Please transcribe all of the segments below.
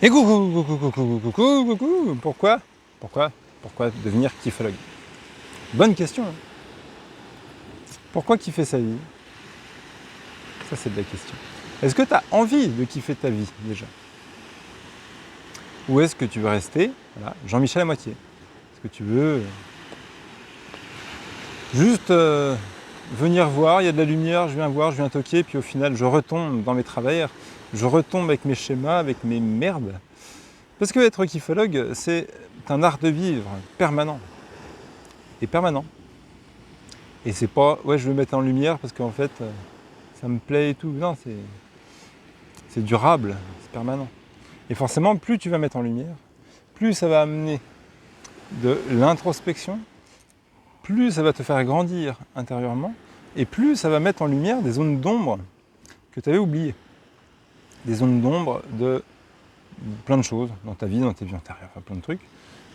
Et coucou, coucou, coucou, coucou, coucou, pourquoi devenir kiffologue? Bonne question, hein. Pourquoi kiffer sa vie? Ça, c'est de la question. Est-ce que tu as envie de kiffer ta vie, déjà? Ou est-ce que tu veux rester, voilà, Jean-Michel à moitié? Est-ce que tu veux juste venir voir, il y a de la lumière, je viens voir, je viens toquer, puis au final, je retombe dans mes travers, je retombe avec mes schémas, avec mes merdes? Parce que être kiffologue, c'est un art de vivre permanent. Et permanent. Et c'est pas, ouais, je veux mettre en lumière parce qu'en fait, ça me plaît et tout. Non, c'est durable, c'est permanent. Et forcément, plus tu vas mettre en lumière, plus ça va amener de l'introspection, plus ça va te faire grandir intérieurement, et plus ça va mettre en lumière des zones d'ombre que tu avais oubliées. Des zones d'ombre de plein de choses dans ta vie, dans tes vies antérieures, enfin plein de trucs.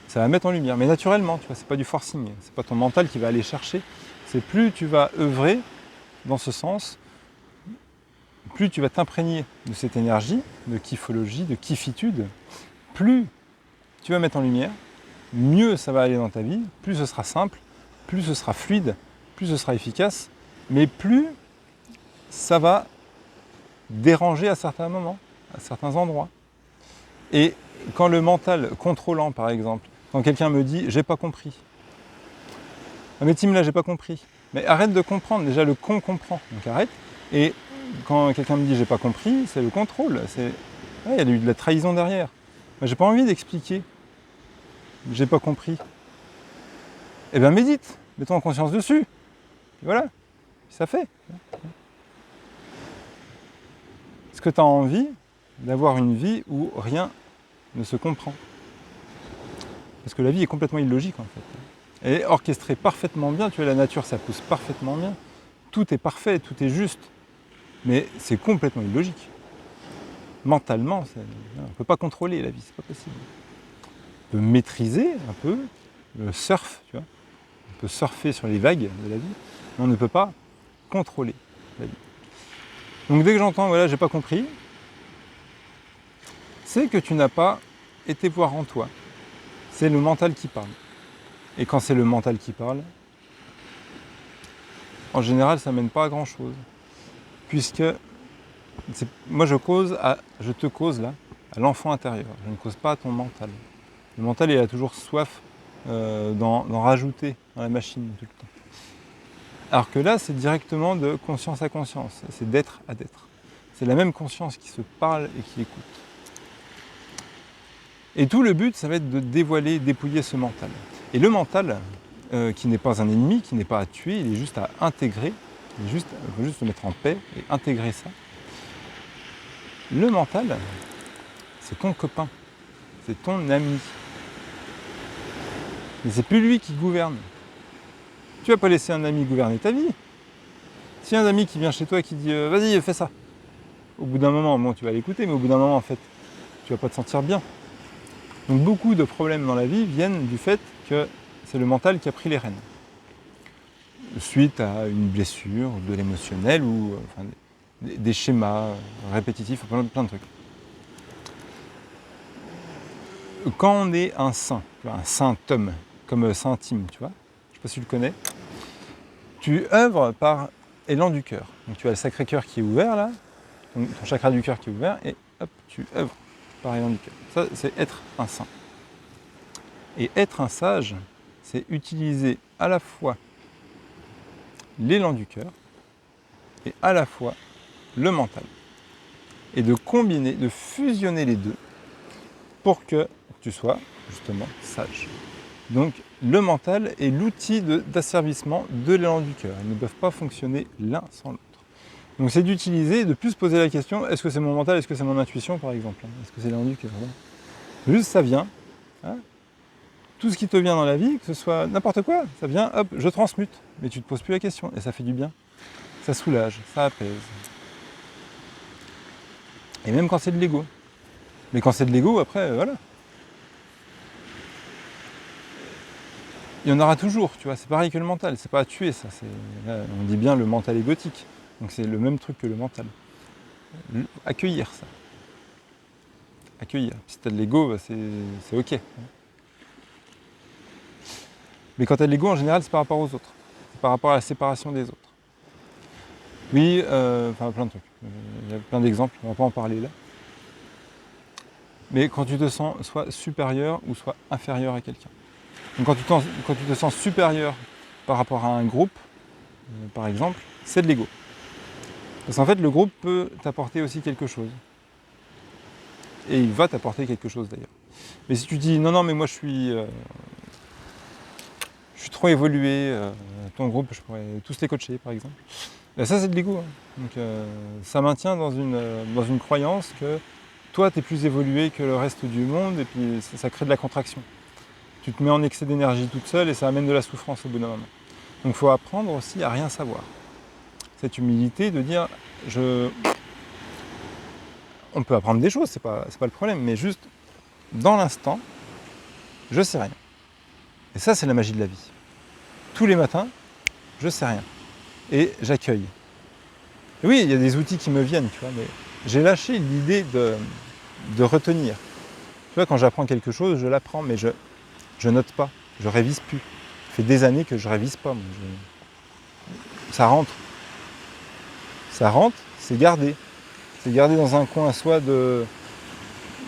Ça va mettre en lumière, mais naturellement, tu vois, c'est pas du forcing, c'est pas ton mental qui va aller chercher, c'est plus tu vas œuvrer dans ce sens, plus tu vas t'imprégner de cette énergie, de kiffologie, de kiffitude, plus tu vas mettre en lumière, mieux ça va aller dans ta vie, plus ce sera simple, plus ce sera fluide, plus ce sera efficace, mais plus ça va déranger à certains moments, à certains endroits. Et quand le mental contrôlant, par exemple, quand quelqu'un me dit « j'ai pas compris », ah mais Tim là j'ai pas compris, mais arrête de comprendre, déjà le con comprend, donc arrête. Et quand quelqu'un me dit j'ai pas compris, c'est le contrôle, c'est il y a eu de la trahison derrière. Moi, j'ai pas envie d'expliquer, j'ai pas compris. Eh bien médite, mets-toi en conscience dessus. Et voilà, ça fait. Est-ce que tu as envie d'avoir une vie où rien ne se comprend? Parce que la vie est complètement illogique en fait. Elle est orchestrée parfaitement bien, tu vois, la nature ça pousse parfaitement bien. Tout est parfait, tout est juste. Mais c'est complètement illogique. Mentalement, on ne peut pas contrôler la vie, c'est pas possible. On peut maîtriser un peu le surf, tu vois. On peut surfer sur les vagues de la vie, mais on ne peut pas contrôler la vie. Donc dès que j'entends, voilà, j'ai pas compris, c'est que tu n'as pas été voir en toi. C'est le mental qui parle. Et quand c'est le mental qui parle, en général, ça mène pas à grand chose. Puisque moi je te cause là, à l'enfant intérieur. Je ne cause pas à ton mental. Le mental, il a toujours soif d'en rajouter dans la machine tout le temps. Alors que là, c'est directement de conscience à conscience, c'est d'être à d'être. C'est la même conscience qui se parle et qui écoute. Et tout le but, ça va être de dévoiler, dépouiller ce mental. Et le mental, qui n'est pas un ennemi, qui n'est pas à tuer, il est juste à intégrer, il faut juste se mettre en paix et intégrer ça. Le mental, c'est ton copain, c'est ton ami. Mais c'est plus lui qui gouverne. Tu vas pas laisser un ami gouverner ta vie. Si un ami qui vient chez toi et qui dit vas-y, fais ça. Au bout d'un moment, bon, tu vas l'écouter, mais au bout d'un moment, en fait, tu vas pas te sentir bien. Donc beaucoup de problèmes dans la vie viennent du fait que c'est le mental qui a pris les rênes. Suite à une blessure, de l'émotionnel ou enfin, des schémas répétitifs, plein de trucs. Quand on est un saint homme, comme Saint Tim, tu vois, je sais pas si tu le connais, tu œuvres par élan du cœur. Donc tu as le Sacré-Cœur qui est ouvert là, ton chakra du cœur qui est ouvert, et hop, tu œuvres par élan du cœur. Ça, c'est être un saint. Et être un sage, c'est utiliser à la fois l'élan du cœur et à la fois le mental. Et de combiner, de fusionner les deux pour que tu sois justement sage. Donc le mental est l'outil d'asservissement de l'élan du cœur. Ils ne peuvent pas fonctionner l'un sans l'autre. Donc c'est d'utiliser, de plus se poser la question, est-ce que c'est mon mental, est-ce que c'est mon intuition par exemple? Est-ce que c'est l'élan du cœur? Juste ça vient. Hein, tout ce qui te vient dans la vie, que ce soit n'importe quoi, ça vient, hop, je transmute. Mais tu ne te poses plus la question et ça fait du bien. Ça soulage, ça apaise. Et même quand c'est de l'ego. Mais quand c'est de l'ego, après, voilà. Il y en aura toujours, tu vois, c'est pareil que le mental, c'est pas à tuer ça. Là, on dit bien le mental égotique. Donc c'est le même truc que le mental. Accueillir ça. accueillir. Si tu as de l'ego, bah, c'est ok. Mais quand tu as de l'ego, en général, c'est par rapport aux autres. C'est par rapport à la séparation des autres. Oui, enfin plein de trucs. Il y a plein d'exemples, on ne va pas en parler là. Mais quand tu te sens soit supérieur ou soit inférieur à quelqu'un. Donc quand tu te sens supérieur par rapport à un groupe, par exemple, c'est de l'ego. Parce qu'en fait, le groupe peut t'apporter aussi quelque chose. Et il va t'apporter quelque chose d'ailleurs. Mais si tu dis non, non, mais moi je suis trop évolué, ton groupe, je pourrais tous les coacher par exemple. Ben, ça, c'est de l'ego. Hein. Donc ça maintient dans une croyance que toi, tu es plus évolué que le reste du monde et puis ça crée de la contraction. Tu te mets en excès d'énergie toute seule et ça amène de la souffrance au bout d'un moment. Donc il faut apprendre aussi à rien savoir. Cette humilité de dire on peut apprendre des choses, c'est pas le problème, mais juste dans l'instant, je sais rien. Et ça, c'est la magie de la vie. Tous les matins, je sais rien. Et j'accueille. Et oui, il y a des outils qui me viennent, tu vois, mais j'ai lâché l'idée de retenir. Tu vois, quand j'apprends quelque chose, je l'apprends, mais je note pas, je révise plus. Ça fait des années que je révise pas. Moi. Ça rentre. Ça rentre, c'est gardé. C'est gardé dans un coin soit de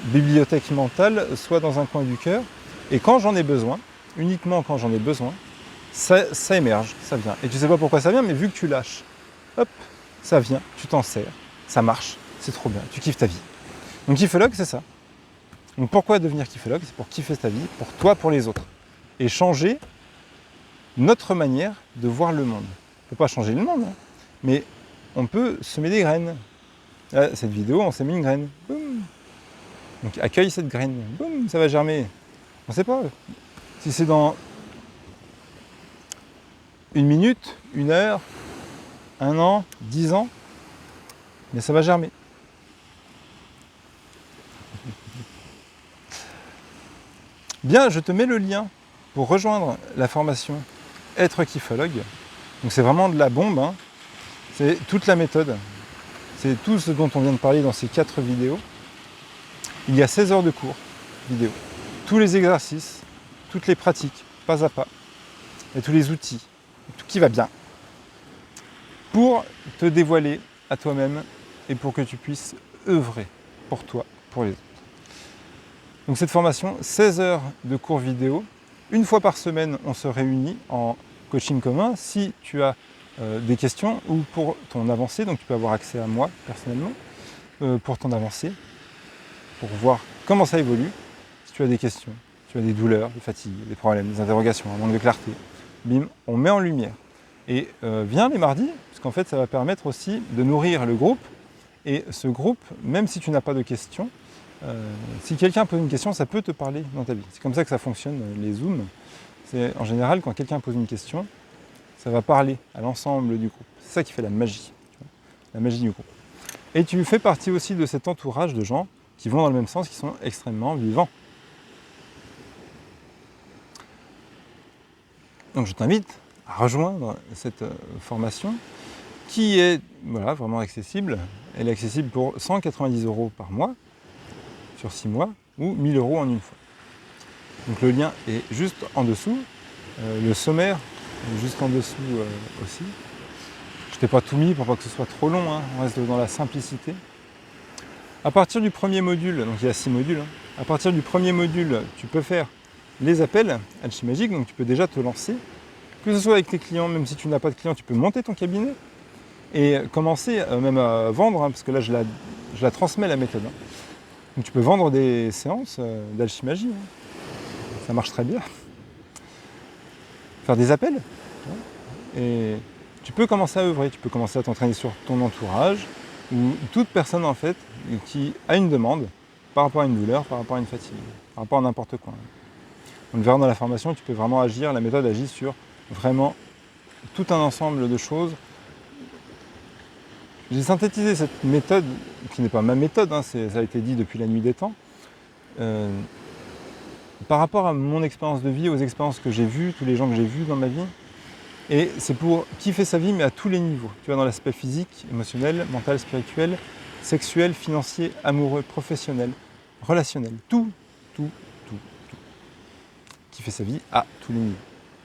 bibliothèque mentale, soit dans un coin du cœur. Et quand j'en ai besoin, uniquement quand j'en ai besoin, ça émerge, ça vient. Et tu sais pas pourquoi ça vient, mais vu que tu lâches, hop, ça vient, tu t'en sers, ça marche, c'est trop bien, tu kiffes ta vie. Donc kiffologue, c'est ça. Donc pourquoi devenir kiffologue? C'est pour kiffer ta vie, pour toi, pour les autres. Et changer notre manière de voir le monde. On ne peut pas changer le monde, hein, mais on peut semer des graines. Là, cette vidéo, on s'est mis une graine. Boum. Donc accueille cette graine. Boum, ça va germer. On ne sait pas. Si c'est dans 1 minute, 1 heure, 1 an, 10 ans, mais ça va germer. Bien, je te mets le lien pour rejoindre la formation Être kiffologue. Donc c'est vraiment de la bombe, hein. C'est toute la méthode. C'est tout ce dont on vient de parler dans ces 4 vidéos. Il y a 16 heures de cours vidéo. Tous les exercices, toutes les pratiques, pas à pas, et tous les outils, tout qui va bien, pour te dévoiler à toi-même et pour que tu puisses œuvrer pour toi, pour les autres. Donc cette formation, 16 heures de cours vidéo. Une fois par semaine, on se réunit en coaching commun. Si tu as des questions ou pour ton avancée, donc tu peux avoir accès à moi personnellement pour ton avancée, pour voir comment ça évolue. Si tu as des questions, tu as des douleurs, des fatigues, des problèmes, des interrogations, un manque de clarté, bim, on met en lumière. Et viens les mardis, parce qu'en fait ça va permettre aussi de nourrir le groupe. Et ce groupe, même si tu n'as pas de questions, si quelqu'un pose une question, ça peut te parler dans ta vie. C'est comme ça que ça fonctionne, les Zooms. C'est en général, quand quelqu'un pose une question, ça va parler à l'ensemble du groupe. C'est ça qui fait la magie, la magie du groupe. Et tu fais partie aussi de cet entourage de gens qui vont dans le même sens, qui sont extrêmement vivants. Donc je t'invite à rejoindre cette formation qui est vraiment accessible. Elle est accessible pour 190 € par mois, sur 6 mois, ou 1 000 € en une fois. Donc le lien est juste en dessous, le sommaire est juste en dessous aussi. Je t'ai pas tout mis pour pas que ce soit trop long, hein. On reste dans la simplicité. À partir du premier module, donc il y a 6 modules, hein. À partir du premier module, tu peux faire les appels Alchimagique, donc tu peux déjà te lancer. Que ce soit avec tes clients, même si tu n'as pas de clients, tu peux monter ton cabinet et commencer même à vendre, hein, parce que là je la transmets la méthode. Hein. Donc tu peux vendre des séances d'alchimagie, hein. Ça marche très bien. Faire des appels. Hein. Et tu peux commencer à œuvrer, tu peux commencer à t'entraîner sur ton entourage, ou toute personne en fait qui a une demande par rapport à une douleur, par rapport à une fatigue, par rapport à n'importe quoi. On le verra dans la formation, tu peux vraiment agir, la méthode agit sur vraiment tout un ensemble de choses. J'ai synthétisé cette méthode, qui n'est pas ma méthode, hein, ça a été dit depuis la nuit des temps, par rapport à mon expérience de vie, aux expériences que j'ai vues, tous les gens que j'ai vus dans ma vie. Et c'est pour kiffer sa vie, mais à tous les niveaux. Tu vois, dans l'aspect physique, émotionnel, mental, spirituel, sexuel, financier, amoureux, professionnel. relationnel. Tout, tout, tout. Kiffer sa vie à tous les niveaux.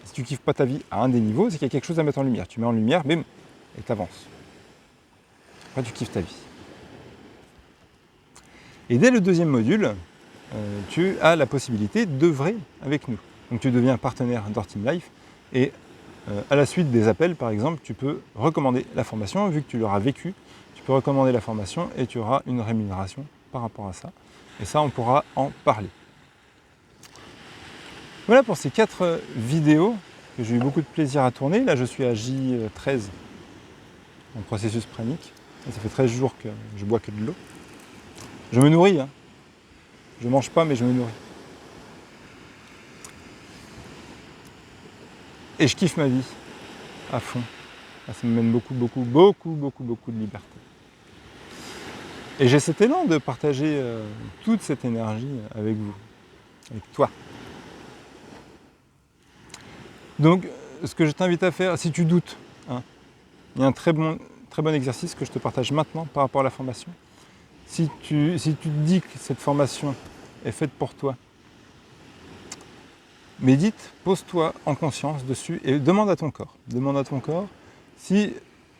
Si tu kiffes pas ta vie à un des niveaux, c'est qu'il y a quelque chose à mettre en lumière. Tu mets en lumière, bim, et t'avances. Après, tu kiffes ta vie. Et dès le deuxième module, tu as la possibilité d'œuvrer avec nous. Donc tu deviens partenaire d'Orteam Life et à la suite des appels, par exemple, tu peux recommander la formation. Vu que tu l'auras vécu, tu peux recommander la formation et tu auras une rémunération par rapport à ça. Et ça, on pourra en parler. Voilà pour ces 4 vidéos que j'ai eu beaucoup de plaisir à tourner. Là, je suis à J13 en processus pranique. Ça fait 13 jours que je bois que de l'eau. Je me nourris, hein. Je mange pas, mais je me nourris. Et je kiffe ma vie à fond. Ça me mène beaucoup de liberté. Et j'ai cet élan de partager toute cette énergie avec vous, avec toi. Donc, ce que je t'invite à faire, si tu doutes, hein, il y a un très bon exercice que je te partage maintenant par rapport à la formation. Si tu te dis que cette formation est faite pour toi, médite, pose-toi en conscience dessus et demande à ton corps. Demande à ton corps, si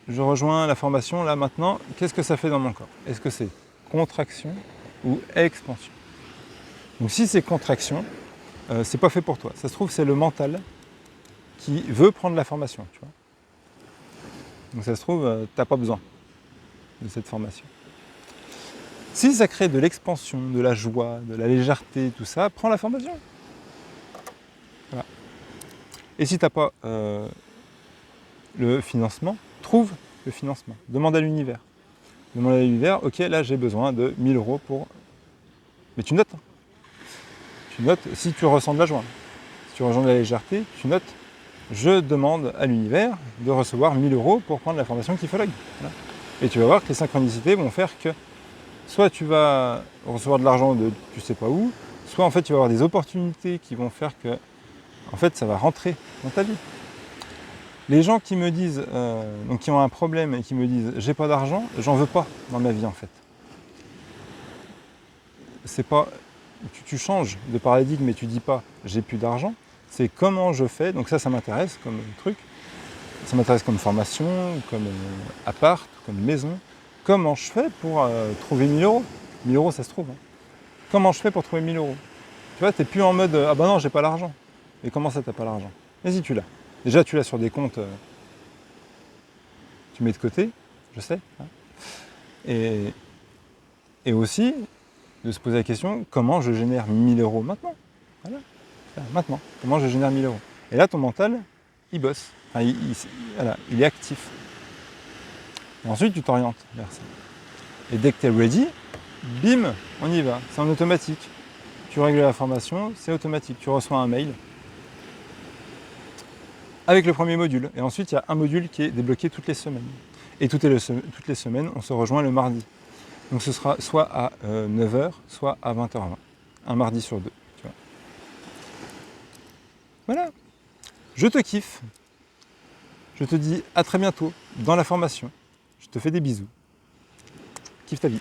je rejoins la formation là maintenant, qu'est-ce que ça fait dans mon corps? Est-ce que c'est contraction ou expansion? Donc si c'est contraction, c'est pas fait pour toi. Ça se trouve, c'est le mental qui veut prendre la formation, tu vois. Donc ça se trouve, t'as pas besoin de cette formation. Si ça crée de l'expansion, de la joie, de la légèreté, tout ça, prends la formation. Voilà. Et si tu n'as pas le financement, trouve le financement. Demande à l'univers. Demande à l'univers, ok, là j'ai besoin de 1000 € pour... Mais tu notes. Hein. Tu notes si tu ressens de la joie. Si tu ressens de la légèreté, tu notes. Je demande à l'univers de recevoir 1000 € pour prendre la formation Kiffologue. Voilà. Et tu vas voir que les synchronicités vont faire que soit tu vas recevoir de l'argent de tu sais pas où, soit en fait tu vas avoir des opportunités qui vont faire que en fait ça va rentrer dans ta vie. Les gens qui me disent, donc qui ont un problème et qui me disent j'ai pas d'argent, j'en veux pas dans ma vie en fait. C'est pas, tu changes de paradigme et tu dis pas j'ai plus d'argent, c'est comment je fais, donc ça m'intéresse comme truc, ça m'intéresse comme formation, comme appart, comme maison. Comment je fais pour trouver 1000 €? 1000 € ça se trouve. Hein. Comment je fais pour trouver 1000 €? Tu vois, t'es plus en mode ah bah non, j'ai pas l'argent. Et comment ça t'as pas l'argent? Mais si tu l'as. Déjà tu l'as sur des comptes, tu mets de côté, je sais. Hein. Et aussi de se poser la question comment je génère 1000 € maintenant? Voilà. Maintenant, comment je génère 1000 €? Et là ton mental, il bosse. Enfin, voilà, il est actif. Et ensuite, tu t'orientes vers ça. Et dès que tu es ready, bim, on y va. C'est en automatique. Tu règles la formation, c'est automatique. Tu reçois un mail avec le premier module. Et ensuite, il y a un module qui est débloqué toutes les semaines. Et toutes les semaines, on se rejoint le mardi. Donc ce sera soit à 9 h, soit à 20 h20. Un mardi sur 2. Tu vois. Voilà. Je te kiffe. Je te dis à très bientôt dans la formation. Je te fais des bisous. Kiffe ta vie.